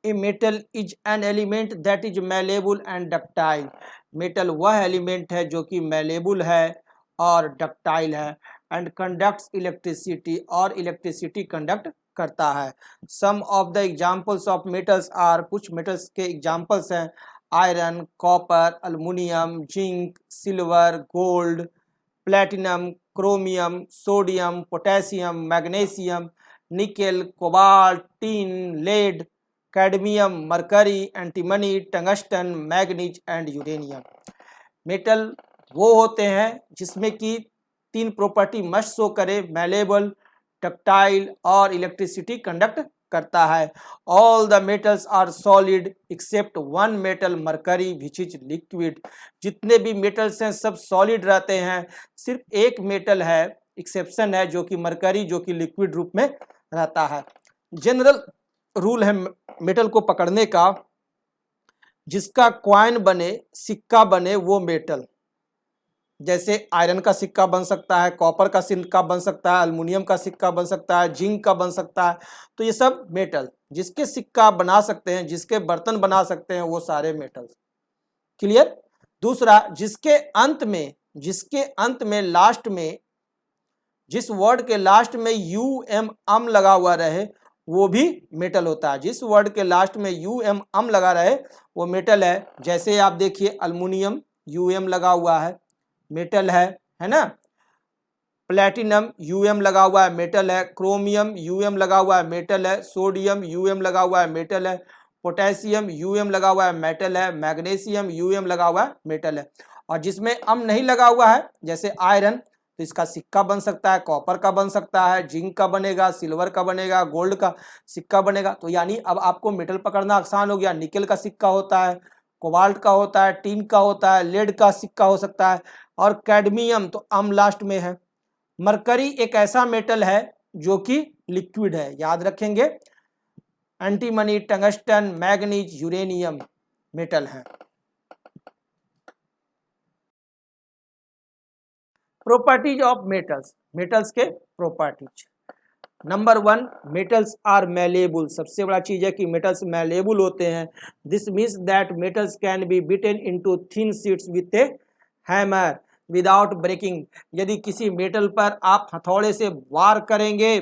A metal is an element that is malleable and ductile. Metal वह element है जो कि मैलेबल है और डक्टाइल है, एंड कंडक्ट्स इलेक्ट्रिसिटी, और इलेक्ट्रिसिटी कंडक्ट करता है। Some of the examples of metals are, कुछ मेटल्स के एग्जाम्पल्स हैं iron, copper, aluminium, zinc, silver, gold, platinum, chromium, sodium, potassium, magnesium, nickel, cobalt, tin, lead, cadmium, mercury, antimony, tungsten, manganese and uranium. Metal वो होते हैं जिसमें कि 3 property must show करे, malleable, ductile और इलेक्ट्रिसिटी कंडक्ट करता है। All the metals are solid except one metal mercury which is liquid. जितने भी मेटल्स हैं सब सॉलिड रहते हैं, सिर्फ एक मेटल है, एक्सेप्शन है, जो कि मरकरी, जो कि लिक्विड रूप में रहता है। जनरल रूल है मेटल को पकड़ने का, जिसका क्वाइन बने, सिक्का बने, वो मेटल। जैसे आयरन का सिक्का बन सकता है, कॉपर का सिक्का बन सकता है, अल्मुनियम का सिक्का बन सकता है, जिंक का बन सकता है। तो ये सब मेटल जिसके सिक्का बना सकते हैं, जिसके बर्तन बना सकते हैं, वो सारे मेटल्स। क्लियर। दूसरा, जिसके अंत में लास्ट में, जिस वर्ड के लास्ट में यू एम अम लगा हुआ रहे, वो भी मेटल होता है। जिस वर्ड के लास्ट में यू एम अम लगा रहे वो मेटल है। जैसे आप देखिए अल्मुनियम यू एम लगा हुआ है, मेटल है ना। प्लेटिनम यूएम लगा हुआ है, मेटल है। क्रोमियम यूएम लगा हुआ है, मेटल है। सोडियम यूएम लगा हुआ है, मेटल है। पोटेशियम यूएम लगा हुआ है, मेटल है। मैग्नीशियम यूएम लगा हुआ है, मेटल है। और जिसमें अम नहीं लगा हुआ है, जैसे आयरन, तो इसका सिक्का बन सकता है, कॉपर का बन सकता है, जिंक का बनेगा, सिल्वर का बनेगा, गोल्ड का सिक्का बनेगा। तो यानी अब आपको मेटल पकड़ना आसान हो गया। निकेल का सिक्का होता है, कोबाल्ट का होता है, टीन का होता है, लेड का सिक्का हो सकता है, और कैडमियम तो अम लास्ट में है। मरकरी एक ऐसा मेटल है जो कि लिक्विड है, याद रखेंगे। Antimony, tungsten, manganese, uranium metal है। प्रॉपर्टीज ऑफ मेटल्स, मेटल्स के प्रॉपर्टीज। Number 1, metals are malleable. सबसे बड़ा चीज है कि मेटल्स मैलेबल होते हैं। This means that metals can be beaten into thin sheets with a hammer without breaking. यदि किसी मेटल पर आप हथौड़े से वार करेंगे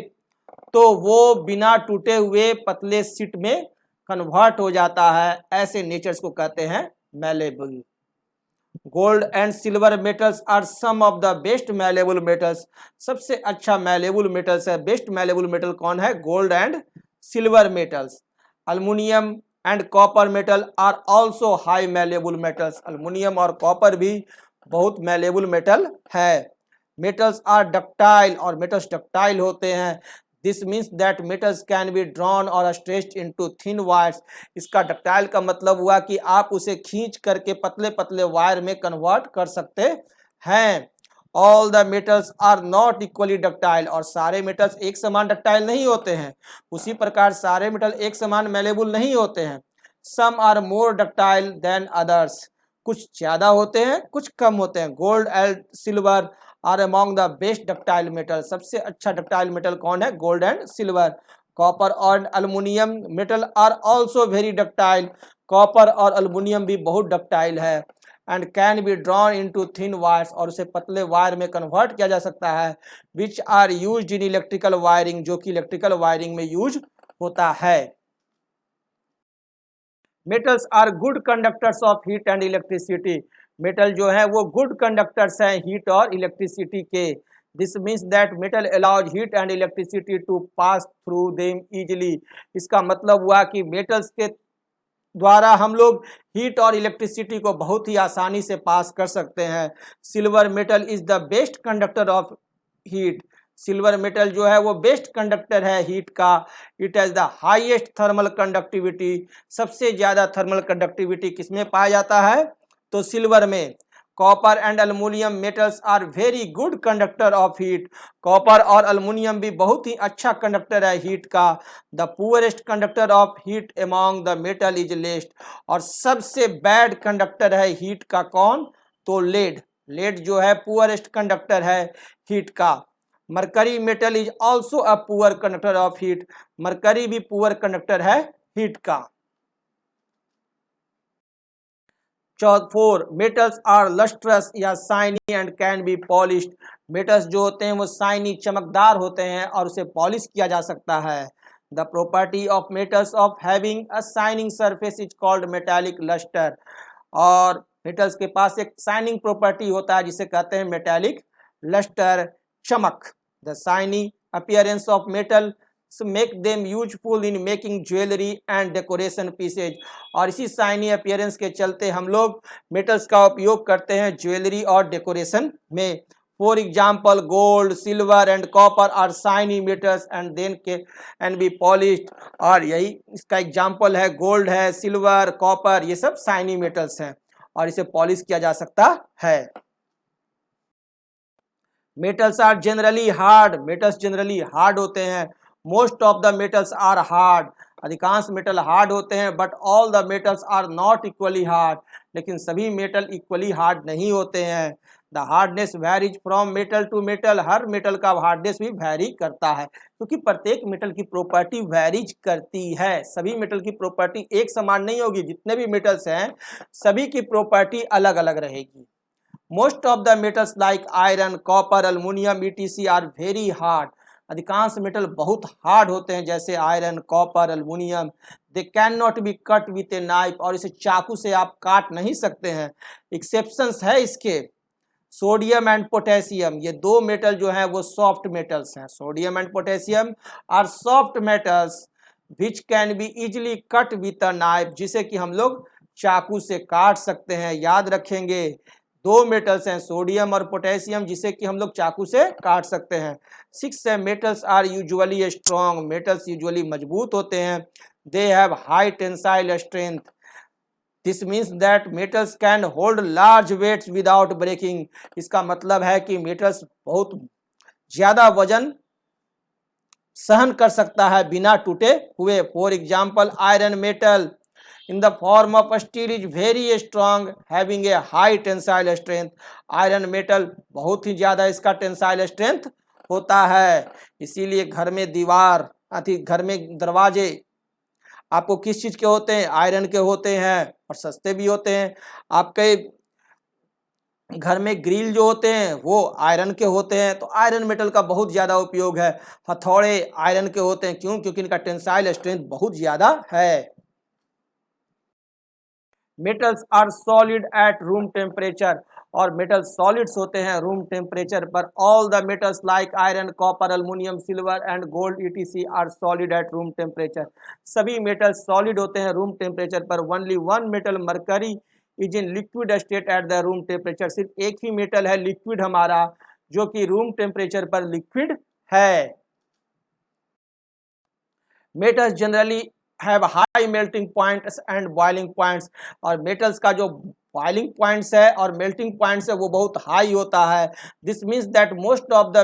तो वो बिना टूटे हुए पतले शीट में कन्वर्ट हो जाता है। ऐसे नेचर्स को कहते हैं malleable. Gold and silver metals are some of the best malleable metals. सबसे अच्छा मैलेबल मेटल्स है। बेस्ट मैलेबल मेटल कौन है? Gold and silver metals. Aluminium and copper metal are also high malleable metals. Aluminium और copper भी बहुत malleable metal है। Metals are ductile, और मेटल्स डक्टाइल होते हैं। This means that metals can be drawn और स्ट्रेच्ड इनटू थिन वायर्स। इसका ductile का मतलब हुआ कि आप उसे खींच करके पतले पतले वायर में कन्वर्ट कर सकते हैं। All the metals are not equally ductile, और सारे मेटल्स एक समान डक्टाइल नहीं होते हैं। उसी प्रकार सारे मेटल एक समान मैलेबल नहीं होते हैं। Some are more ductile than others, कुछ ज्यादा होते हैं, कुछ कम होते हैं। Gold and silver are among the best ductile metal. सबसे अच्छा डक्टाइल मेटल कौन है? Gold and silver. कॉपर और aluminium metal are also very ductile. Copper और अल्मुनियम भी बहुत डक्टाइल है। And can be drawn into thin wires, और उसे पतले वायर में कन्वर्ट किया जा सकता है। Which are used in electrical wiring, जो कि इलेक्ट्रिकल वायरिंग में यूज होता है। Metals are good conductors of heat and electricity. Metal जो है वो गुड कंडक्टर्स हैं हीट और इलेक्ट्रिसिटी के। This means that metal allows heat and electricity to pass through them easily. इसका मतलब हुआ कि मेटल्स के द्वारा हम लोग हीट और इलेक्ट्रिसिटी को बहुत ही आसानी से पास कर सकते हैं। Silver metal is the best conductor of heat. Silver metal जो है वो बेस्ट कंडक्टर है हीट का। It has the highest thermal conductivity. सबसे ज्यादा थर्मल कंडक्टिविटी किसमें पाया जाता है? तो सिल्वर में। Copper and aluminium metals are very good conductor of heat. Copper और अल्मुनियम भी बहुत ही अच्छा कंडक्टर है हीट का। The poorest conductor of heat among the metal is lead, और सबसे बैड कंडक्टर है हीट का कौन? तो लेड। लेड जो है पुअरेस्ट कंडक्टर है हीट का। Mercury metal is also a poor conductor of heat. Mercury भी पुअर कंडक्टर है हीट का। 4 मेटल्स आर लस्ट्रस या shiny and can B polished. Metals जो होते हैं वो शाइनी चमकदार होते हैं और उसे पॉलिश किया जा सकता है। The property of metals of having a shining surface is called metallic lustre. और मेटल्स के पास एक शाइनिंग प्रॉपर्टी होता है जिसे कहते हैं मेटालिक लस्टर, चमक। The shiny appearance of metal make them useful in making jewellery and decoration pieces. और इसी शाइनी अपीयरेंस के चलते हम लोग मेटल्स का उपयोग करते हैं ज्वेलरी और डेकोरेशन में। For example gold, silver and copper are shiny metals and then can and be polished. और यही इसका एग्जाम्पल है, गोल्ड है, सिल्वर, कॉपर, ये सब शाइनी मेटल्स हैं और इसे पॉलिश किया जा सकता है। Metals are generally hard. Metals generally hard होते हैं। Most of the metals are hard. अधिकांश मेटल हार्ड होते हैं। But all the metals are not equally hard. लेकिन सभी मेटल इक्वली हार्ड नहीं होते हैं। The hardness varies from metal to metal. हर मेटल का हार्डनेस भी वेरी करता है क्योंकि प्रत्येक मेटल की प्रॉपर्टी वेरीज करती है। सभी मेटल की प्रॉपर्टी एक समान नहीं होगी। जितने भी मेटल्स हैं सभी की प्रॉपर्टी अलग अलग रहेगी। Most of the metals like iron, copper, aluminium etc are very hard. अधिकांश मेटल बहुत हार्ड होते हैं जैसे iron, copper, aluminium. They can not be cut with a knife. और इसे चाकू से आप काट नहीं सकते हैं। एक्सेप्शंस है इसके, सोडियम एंड पोटेशियम। ये दो मेटल जो हैं वो सॉफ्ट मेटल्स हैं। Sodium and potassium are soft metals which can be easily cut with a knife, जिसे कि हम लोग चाकू से काट सकते हैं। याद रखेंगे दो मेटल्स हैं सोडियम और पोटेशियम जिसे कि हम लोग चाकू से काट सकते हैं। 6 metals are usually strong. Metals usually मजबूत होते हैं। They have high tensile strength. This means that metals can hold large weights without breaking. इसका मतलब है कि मेटल्स बहुत ज्यादा वजन सहन कर सकता है बिना टूटे हुए। For example iron metal in the form of steel is very strong having a high tensile strength। Iron metal बहुत ही ज्यादा इसका टेंसाइल स्ट्रेंथ होता है। इसीलिए घर में दीवार घर में दरवाजे आपको किस चीज के होते हैं? आयरन के होते हैं और सस्ते भी होते हैं। आपके घर में ग्रिल जो होते हैं वो आयरन के होते हैं। तो आयरन मेटल का बहुत ज्यादा उपयोग है। हथौड़े आयरन के होते हैं। क्यों? क्योंकि इनका टेंसाइल स्ट्रेंथ बहुत ज्यादा है। Metals are solid at room temperature. और मेटल सॉलिड्स होते हैं रूम टेम्परेचर पर। All the metals like iron, copper, aluminium, silver and gold etc are solid at room temperature. सभी मेटल सॉलिड होते हैं रूम टेम्परेचर पर। Only one metal mercury is in liquid state at the room temperature. सिर्फ एक ही metal है liquid हमारा जो कि रूम टेम्परेचर पर लिक्विड है। Metals generally have high melting points and boiling points. और मेटल्स का जो बॉइलिंग पॉइंट्स है और मेल्टिंग पॉइंट्स है वो बहुत हाई होता है। This means that most of the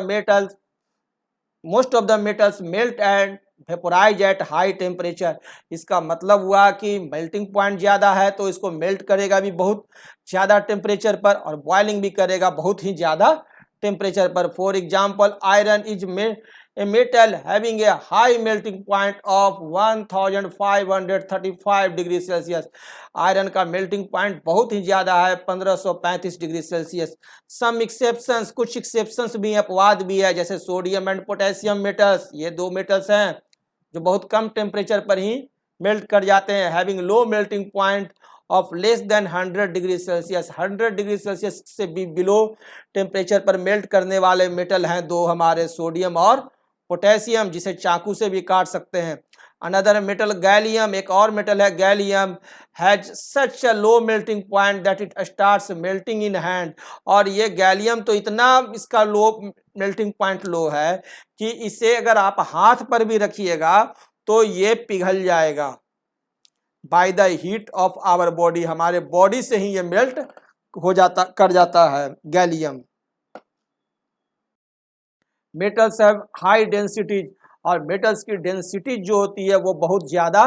metals melt and vaporise at high temperature. इसका मतलब हुआ कि मेल्टिंग पॉइंट ज़्यादा है तो इसको मेल्ट करेगा भी बहुत ज़्यादा टेम्परेचर पर और बॉइलिंग भी करेगा बहुत ही ज़्यादा टेम्परेचर पर। For example iron is a metal having a high melting point of 1535 degree Celsius. Iron का मेल्टिंग पॉइंट बहुत ही ज्यादा है 1535 डिग्री सेल्सियस। सम एक्सेप्शंस, कुछ एक्सेप्शंस भी हैं, अपवाद भी है, जैसे सोडियम एंड पोटेशियम मेटल्स। ये दो मेटल्स हैं जो बहुत कम टेम्परेचर पर ही मेल्ट कर जाते हैं। Having low melting point of less than 100 degree Celsius. 100 degree Celsius से भी बिलो टेम्परेचर पर मेल्ट करने वाले मेटल हैं दो हमारे, सोडियम और पोटेशियम, जिसे चाकू से भी काट सकते हैं। अनदर मेटल गैलियम, एक और मेटल है gallium, has such a low melting point that it starts melting in hand. और ये गैलियम तो इतना इसका लो मेल्टिंग पॉइंट लो है कि इसे अगर आप हाथ पर भी रखिएगा तो ये पिघल जाएगा by the heat of our body. हमारे बॉडी से ही ये मेल्ट हो जाता कर जाता है gallium. Metals have high densities. और मेटल्स की डेंसिटी जो होती है वो बहुत ज़्यादा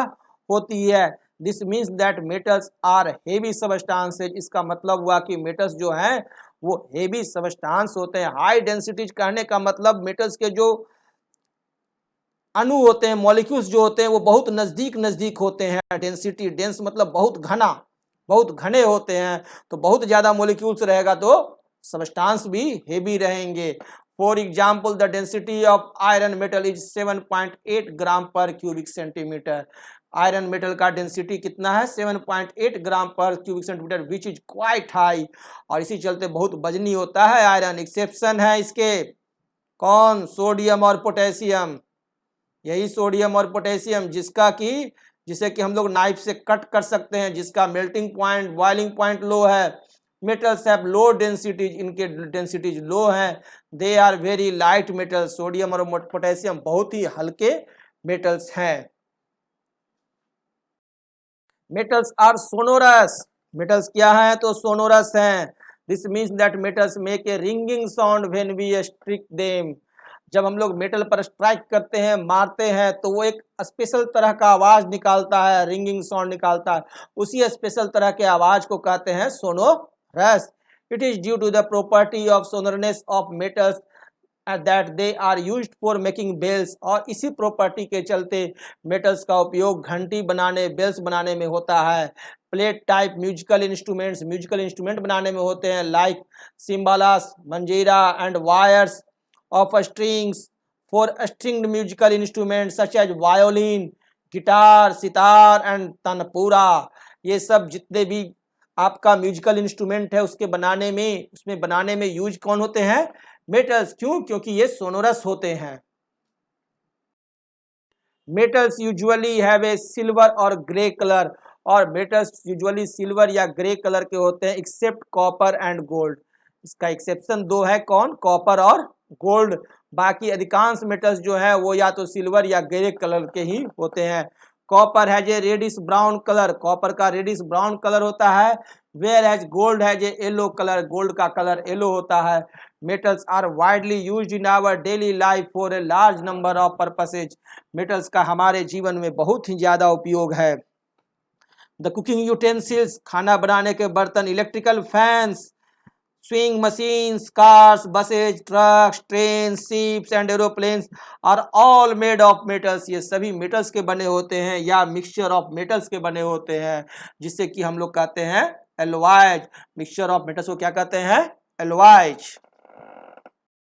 होती है। This means that metals are heavy substances. इसका मतलब हुआ कि मेटल्स जो हैं वो हेवी सबस्टांस होते हैं। हाई डेंसिटीज कहने का मतलब मेटल्स के जो अणु होते हैं, मॉलिक्यूल्स जो होते हैं वो बहुत नज़दीक होते हैं। डेंसिटी, डेंस मतलब बहुत घना, बहुत घने होते हैं, तो बहुत ज़्यादा मोलिक्यूल्स रहेगा तो सब्सटेंस भी हेवी रहेंगे। For example the density of iron metal is 7.8 ग्राम पर क्यूबिक सेंटीमीटर। आयरन मेटल का डेंसिटी कितना है? 7.8 ग्राम पर cubic centimetre, which is quite high, और इसी चलते बहुत वजनी होता है आयरन। एक्सेप्शन है इसके कौन? सोडियम और पोटेशियम। यही सोडियम और पोटेशियम जिसे कि हम लोग नाइफ से कट कर सकते हैं, जिसका melting point, boiling point low है। मेटल्स हैव लो डेंसिटीज, इनके डेंसिटीज लो हैं। They are very light metal. Sodium और पोटेशियम बहुत ही हल्के मेटल्स हैं। Metals are sonorous. मेटल्स क्या है? तो सोनोरस हैं। This means that metals make a ringing sound when we strike them. जब हम लोग मेटल पर स्ट्राइक करते हैं, मारते हैं, तो वो एक स्पेशल तरह का आवाज निकालता है, रिंगिंग साउंड निकालता है। उसी स्पेशल तरह के आवाज को कहते हैं sonorous. It is due to the property of sonorousness of metals that they are used for making bells. और इसी प्रॉपर्टी के चलते मेटल्स का उपयोग घंटी बनाने, बेल्स बनाने में होता है। प्लेट टाइप म्यूजिकल इंस्ट्रूमेंट बनाने में होते हैं, like cymbals, manjira and wires of strings for stringed musical instrument such as violin, guitar, sitar and tanpura. ये सब जितने भी आपका म्यूजिकल इंस्ट्रूमेंट है उसमें बनाने में यूज कौन होते हैं? मेटल्स। क्यों? क्योंकि ये सोनोरस होते हैं। Metals usually have a silver और ग्रे कलर। और मेटल्स यूजुअली सिल्वर या ग्रे कलर के होते हैं, एक्सेप्ट कॉपर एंड गोल्ड। इसका एक्सेप्शन दो है, कौन? कॉपर और गोल्ड। बाकी अधिकांश मेटल्स जो है वो या तो सिल्वर या ग्रे कलर के ही होते हैं। Copper has a reddish brown colour. Copper का रेडिश ब्राउन कलर होता है। Whereas gold has a yellow colour. Gold का कलर येलो होता है। Metals are widely used in our daily life for a large number of purposes. Metals का हमारे जीवन में बहुत ही ज़्यादा उपयोग है। द कुकिंग यूटेंसिल्स, खाना बनाने के बर्तन, electrical fans, swing machines, cars, buses, trucks, train, ships and aeroplanes are all made of metals. ये सभी मेटल्स के बने होते हैं या मिक्सचर ऑफ मेटल्स के बने होते हैं, जिससे कि हम लोग कहते हैं एलॉयज। मिक्सचर ऑफ मेटल्स को क्या कहते हैं? एलॉयज।